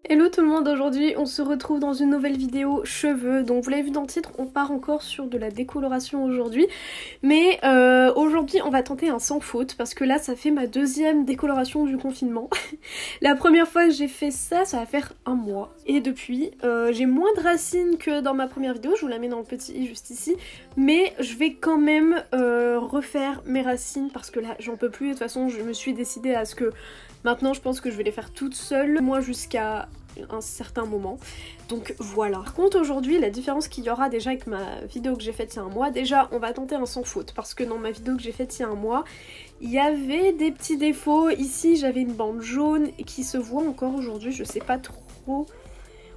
Hello tout le monde, aujourd'hui on se retrouve dans une nouvelle vidéo cheveux. Donc vous l'avez vu dans le titre, on part encore sur de la décoloration aujourd'hui. Mais aujourd'hui on va tenter un sans faute parce que là ça fait ma deuxième décoloration du confinement. La première fois que j'ai fait ça, ça va faire un mois. Et depuis, j'ai moins de racines que dans ma première vidéo, je vous la mets dans le petit i juste ici. Mais je vais quand même refaire mes racines parce que là j'en peux plus. De toute façon je me suis décidée à ce que maintenant je pense que je vais les faire toutes seules, moi jusqu'à un certain moment. Donc voilà. Par contre aujourd'hui la différence qu'il y aura déjà avec ma vidéo que j'ai faite il y a un mois, déjà on va tenter un sans faute parce que dans ma vidéo que j'ai faite il y a un mois, il y avait des petits défauts. Ici j'avais une bande jaune qui se voit encore aujourd'hui, je sais pas trop.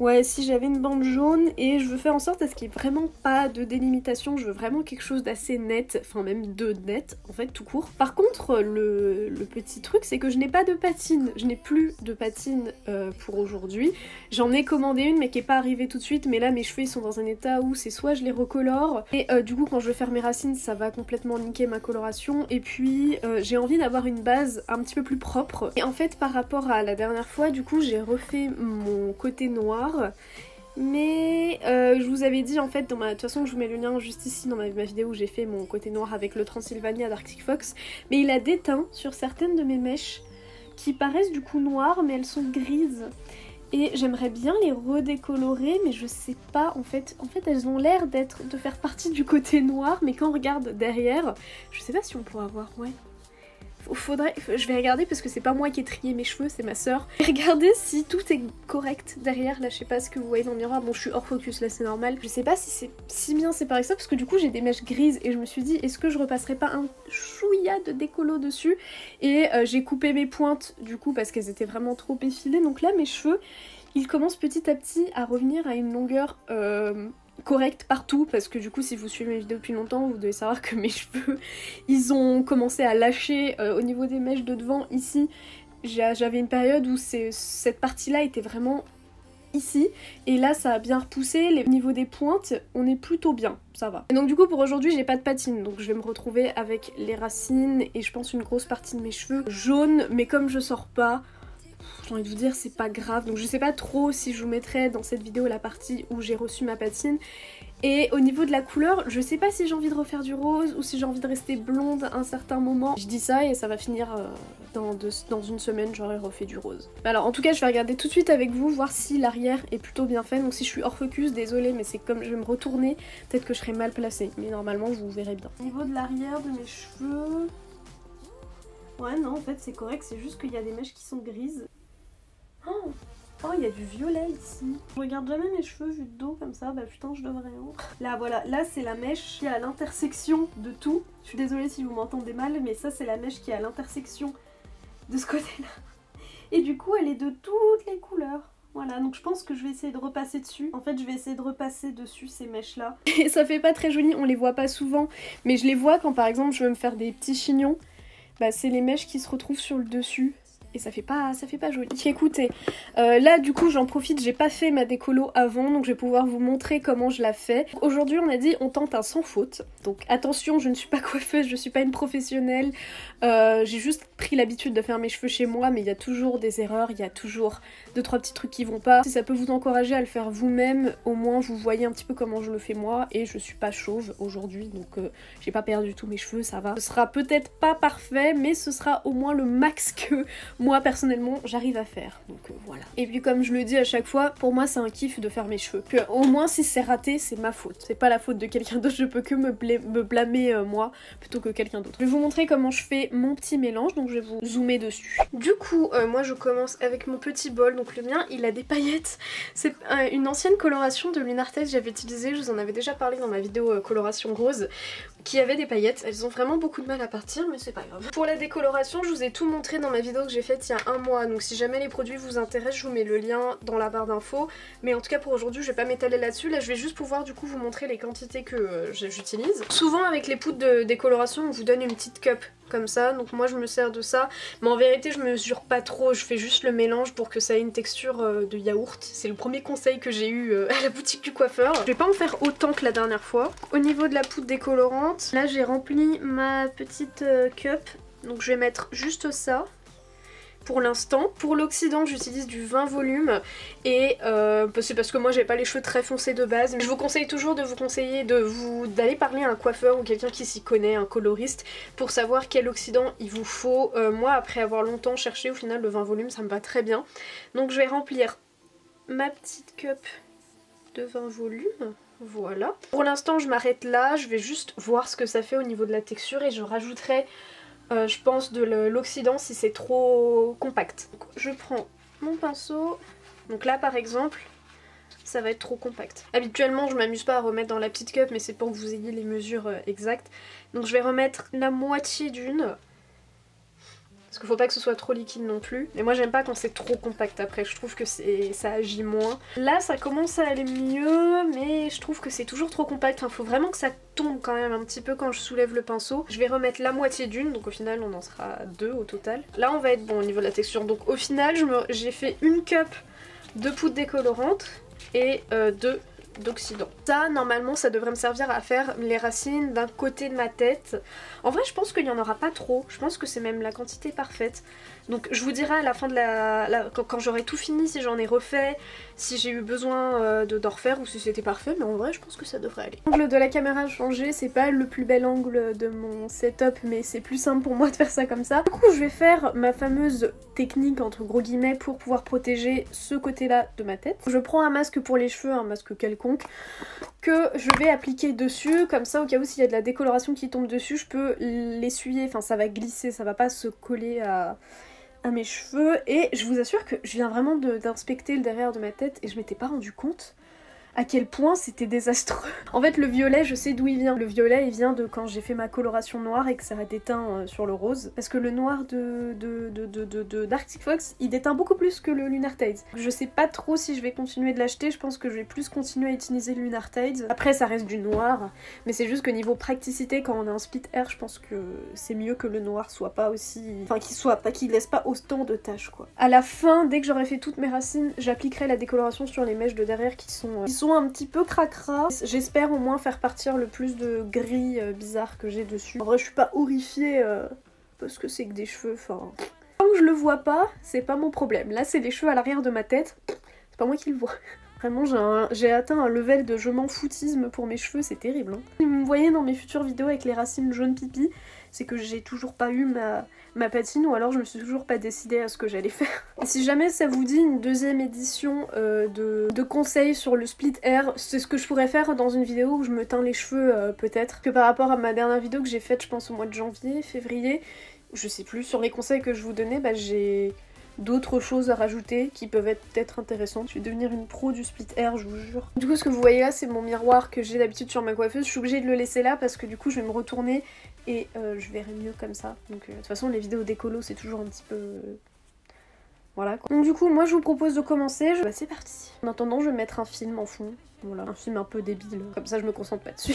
Ouais, si j'avais une bande jaune et je veux faire en sorte à ce qu'il n'y ait vraiment pas de délimitation, je veux vraiment quelque chose d'assez net, enfin même de net en fait tout court. Par contre le petit truc c'est que je n'ai pas de patine, je n'ai plus de patine pour aujourd'hui. J'en ai commandé une mais qui n'est pas arrivée tout de suite, mais là mes cheveux ils sont dans un état où c'est soit je les recolore et du coup quand je veux faire mes racines ça va complètement niquer ma coloration, et puis j'ai envie d'avoir une base un petit peu plus propre. Et en fait par rapport à la dernière fois du coup j'ai refait mon côté noir. Mais je vous avais dit en fait, de toute façon je vous mets le lien juste ici dans ma vidéo où j'ai fait mon côté noir avec le Transylvania d'Arctic Fox, mais il a déteint sur certaines de mes mèches qui paraissent du coup noires mais elles sont grises. Et j'aimerais bien les redécolorer mais je sais pas, en fait elles ont l'air de faire partie du côté noir, mais quand on regarde derrière, je sais pas si on pourra voir, ouais. Je vais regarder parce que c'est pas moi qui ai trié mes cheveux, c'est ma soeur. Je vais regarder si tout est correct derrière. Là je sais pas ce que vous voyez dans le miroir, bon je suis hors focus là c'est normal. Je sais pas si c'est si bien séparé que ça parce que du coup j'ai des mèches grises et je me suis dit est-ce que je repasserai pas un chouïa de décolo dessus. Et j'ai coupé mes pointes du coup parce qu'elles étaient vraiment trop effilées, donc là mes cheveux ils commencent petit à petit à revenir à une longueur correcte partout, parce que du coup si vous suivez mes vidéos depuis longtemps vous devez savoir que mes cheveux ils ont commencé à lâcher au niveau des mèches de devant ici. J'avais une période où cette partie là était vraiment ici et là ça a bien repoussé. Au niveau des pointes on est plutôt bien, ça va. Et donc du coup pour aujourd'hui j'ai pas de patine, donc je vais me retrouver avec les racines et je pense une grosse partie de mes cheveux jaunes, mais comme je sors pas, j'ai envie de vous dire c'est pas grave, donc je sais pas trop si je vous mettrai dans cette vidéo la partie où j'ai reçu ma patine. Et au niveau de la couleur, je sais pas si j'ai envie de refaire du rose ou si j'ai envie de rester blonde à un certain moment. Je dis ça et ça va finir dans une semaine, j'aurai refait du rose. Alors en tout cas je vais regarder tout de suite avec vous, voir si l'arrière est plutôt bien fait. Donc si je suis hors focus, désolée mais c'est comme je vais me retourner, peut-être que je serai mal placée, mais normalement vous verrez bien. Au niveau de l'arrière de mes cheveux, ouais non en fait c'est correct, c'est juste qu'il y a des mèches qui sont grises. Oh, il y a du violet ici. Je regarde jamais mes cheveux vus de dos comme ça, bah putain je devrais hein. Là voilà, là c'est la mèche qui est à l'intersection de tout. Je suis désolée si vous m'entendez mal, mais ça c'est la mèche qui est à l'intersection de ce côté-là. Et du coup elle est de toutes les couleurs. Voilà, donc je pense que je vais essayer de repasser dessus. En fait je vais essayer de repasser dessus ces mèches là. Et ça fait pas très joli, on les voit pas souvent, mais je les vois quand par exemple je veux me faire des petits chignons. Bah c'est les mèches qui se retrouvent sur le dessus. Et ça fait pas joli. Écoutez, là du coup j'en profite, j'ai pas fait ma décolo avant, donc je vais pouvoir vous montrer comment je la fais. Aujourd'hui on a dit on tente un sans faute. Donc attention, je ne suis pas coiffeuse, je suis pas une professionnelle. J'ai juste pris l'habitude de faire mes cheveux chez moi, mais il y a toujours des erreurs, il y a toujours 2-3 petits trucs qui vont pas. Si ça peut vous encourager à le faire vous-même, au moins vous voyez un petit peu comment je le fais moi. Et je suis pas chauve aujourd'hui, donc j'ai pas perdu tous mes cheveux, ça va. Ce sera peut-être pas parfait, mais ce sera au moins le max que moi personnellement j'arrive à faire, donc voilà. Et puis comme je le dis à chaque fois, pour moi c'est un kiff de faire mes cheveux. Que, au moins si c'est raté c'est ma faute, c'est pas la faute de quelqu'un d'autre, je peux que me blâmer moi plutôt que quelqu'un d'autre. Je vais vous montrer comment je fais mon petit mélange, donc je vais vous zoomer dessus. Du coup moi je commence avec mon petit bol, donc le mien il a des paillettes. C'est une ancienne coloration de Lunartec que j'avais utilisée, je vous en avais déjà parlé dans ma vidéo coloration rose, qui avait des paillettes. Elles ont vraiment beaucoup de mal à partir, mais c'est pas grave. Pour la décoloration, je vous ai tout montré dans ma vidéo que j'ai faite il y a un mois, donc si jamais les produits vous intéressent, je vous mets le lien dans la barre d'infos. Mais en tout cas pour aujourd'hui, je vais pas m'étaler là-dessus. Là, je vais juste pouvoir du coup vous montrer les quantités que j'utilise. Souvent avec les poudres de décoloration, on vous donne une petite cup comme ça, donc moi je me sers de ça, mais en vérité je mesure pas trop, je fais juste le mélange pour que ça ait une texture de yaourt. C'est le premier conseil que j'ai eu à la boutique du coiffeur. Je vais pas en faire autant que la dernière fois. Au niveau de la poudre décolorante, là j'ai rempli ma petite cup, donc je vais mettre juste ça. pour l'instant. Pour l'oxydant j'utilise du 20 volume et c'est parce que moi j'ai pas les cheveux très foncés de base. Je vous conseille toujours d'aller parler à un coiffeur ou quelqu'un qui s'y connaît, un coloriste, pour savoir quel oxydant il vous faut. Moi après avoir longtemps cherché, au final le 20 volume ça me va très bien. Donc je vais remplir ma petite cup de 20 volume. Voilà. Pour l'instant je m'arrête là, je vais juste voir ce que ça fait au niveau de la texture et je rajouterai je pense de l'oxydant si c'est trop compact. Donc, je prends mon pinceau, donc là par exemple ça va être trop compact. Habituellement je m'amuse pas à remettre dans la petite cup mais c'est pour que vous ayez les mesures exactes. Donc je vais remettre la moitié d'une. Parce qu'il faut pas que ce soit trop liquide non plus. Mais moi j'aime pas quand c'est trop compact après, je trouve que ça agit moins. Là ça commence à aller mieux, mais je trouve que c'est toujours trop compact. Enfin faut vraiment que ça tombe quand même un petit peu quand je soulève le pinceau. Je vais remettre la moitié d'une, donc au final on en sera 2 au total. Là on va être bon au niveau de la texture. Donc au final j'ai fait une cup de poudre décolorante et 2 d'oxydant. Ça normalement ça devrait me servir à faire les racines d'un côté de ma tête. En vrai je pense qu'il n'y en aura pas trop, je pense que c'est même la quantité parfaite. Donc je vous dirai à la fin de quand j'aurai tout fini si j'en ai refait, si j'ai eu besoin d'en refaire ou si c'était parfait, mais en vrai je pense que ça devrait aller. L'angle de la caméra a changé, c'est pas le plus bel angle de mon setup mais c'est plus simple pour moi de faire ça comme ça. Du coup je vais faire ma fameuse technique entre gros guillemets pour pouvoir protéger ce côté là de ma tête. Je prends un masque pour les cheveux, un masque quelconque, que je vais appliquer dessus, comme ça au cas où s'il y a de la décoloration qui tombe dessus je peux l'essuyer, enfin ça va glisser, ça va pas se coller à mes cheveux. Et je vous assure que je viens vraiment d'inspecter le derrière de ma tête et je m'étais pas rendu compte à quel point c'était désastreux. En fait le violet je sais d'où il vient. Le violet il vient de quand j'ai fait ma coloration noire et que ça a déteint sur le rose. Parce que le noir d'Arctic Fox il déteint beaucoup plus que le Lunar Tides. Je sais pas trop si je vais continuer de l'acheter, je pense que je vais plus continuer à utiliser le Lunar Tides. Après ça reste du noir, mais c'est juste que niveau praticité quand on a un split hair je pense que c'est mieux que le noir soit pas aussi... Enfin qu'il laisse pas autant de taches quoi. À la fin, dès que j'aurai fait toutes mes racines, j'appliquerai la décoloration sur les mèches de derrière qui sont un petit peu cracra. J'espère au moins faire partir le plus de gris bizarre que j'ai dessus. En vrai je suis pas horrifiée parce que c'est que des cheveux, enfin... Tant que je le vois pas, c'est pas mon problème. Là c'est les cheveux à l'arrière de ma tête, c'est pas moi qui le vois. Vraiment j'ai atteint un level de je m'en foutisme pour mes cheveux, c'est terrible. Hein. Si vous me voyez dans mes futures vidéos avec les racines jaune pipi, c'est que j'ai toujours pas eu ma patine ou alors je me suis toujours pas décidée à ce que j'allais faire. Et si jamais ça vous dit une deuxième édition de conseils sur le split hair, c'est ce que je pourrais faire dans une vidéo où je me teins les cheveux peut-être. Que par rapport à ma dernière vidéo que j'ai faite je pense au mois de janvier, février, je sais plus, sur les conseils que je vous donnais, bah j'ai d'autres choses à rajouter qui peuvent être peut-être intéressantes. Je vais devenir une pro du split hair, je vous jure. Du coup ce que vous voyez là c'est mon miroir que j'ai d'habitude sur ma coiffeuse. Je suis obligée de le laisser là parce que du coup je vais me retourner et je verrai mieux comme ça. Donc de toute façon les vidéos d'écolo c'est toujours un petit peu... Voilà quoi. Donc du coup moi je vous propose de commencer. Bah c'est parti. En attendant je vais mettre un film en fond. Voilà, un film un peu débile. Comme ça je me concentre pas dessus.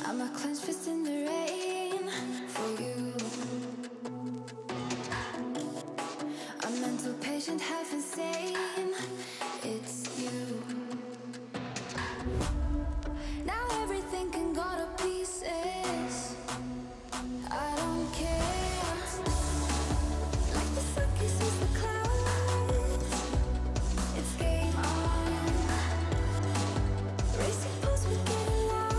I'm a clenched fist in the rain for you. A mental patient, half insane. It's you. Now everything can go to pieces. I don't care. Like the sun kisses the clouds. It's game on. Racing pulse, we get loud.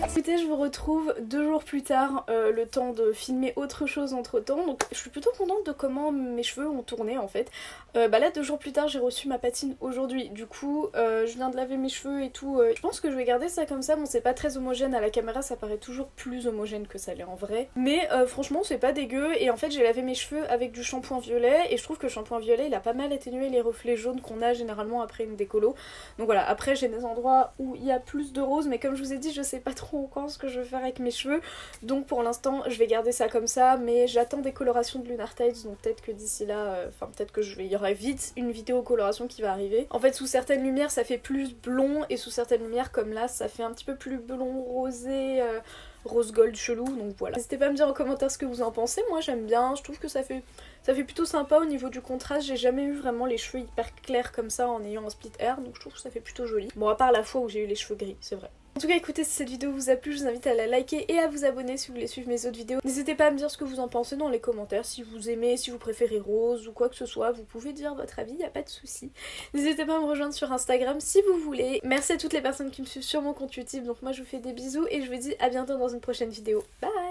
Écoutez, je vous retrouve 2 jours plus tard, le temps de filmer autre chose entre temps. Donc je suis plutôt contente de comment mes cheveux ont tourné en fait. Là 2 jours plus tard j'ai reçu ma patine aujourd'hui. Du coup je viens de laver mes cheveux et tout. Je pense que je vais garder ça comme ça. Bon c'est pas très homogène à la caméra, ça paraît toujours plus homogène que ça l'est en vrai. Mais franchement c'est pas dégueu. Et en fait j'ai lavé mes cheveux avec du shampoing violet. Et je trouve que le shampoing violet il a pas mal atténué les reflets jaunes qu'on a généralement après une décolo. Donc voilà, après j'ai des endroits où il y a plus de rose. Mais comme je vous ai dit je sais pas trop encore ce que je vais faire avec mes cheveux. Donc pour l'instant je vais garder ça comme ça. Mais j'attends des colorations de Lunar Tides. Donc peut-être que d'ici là, enfin peut-être que il y aura vite une vidéo coloration qui va arriver. En fait sous certaines lumières ça fait plus blond. Et sous certaines lumières comme là ça fait un petit peu plus blond rosé, rose gold chelou. Donc voilà. N'hésitez pas à me dire en commentaire ce que vous en pensez. Moi j'aime bien, je trouve que ça fait plutôt sympa au niveau du contraste. J'ai jamais eu vraiment les cheveux hyper clairs comme ça en ayant un split hair. Donc je trouve que ça fait plutôt joli. Bon à part la fois où j'ai eu les cheveux gris, c'est vrai. En tout cas écoutez, si cette vidéo vous a plu, je vous invite à la liker et à vous abonner si vous voulez suivre mes autres vidéos. N'hésitez pas à me dire ce que vous en pensez dans les commentaires, si vous aimez, si vous préférez rose ou quoi que ce soit, vous pouvez dire votre avis, y a pas de souci. N'hésitez pas à me rejoindre sur Instagram si vous voulez. Merci à toutes les personnes qui me suivent sur mon compte YouTube, donc moi je vous fais des bisous et je vous dis à bientôt dans une prochaine vidéo. Bye!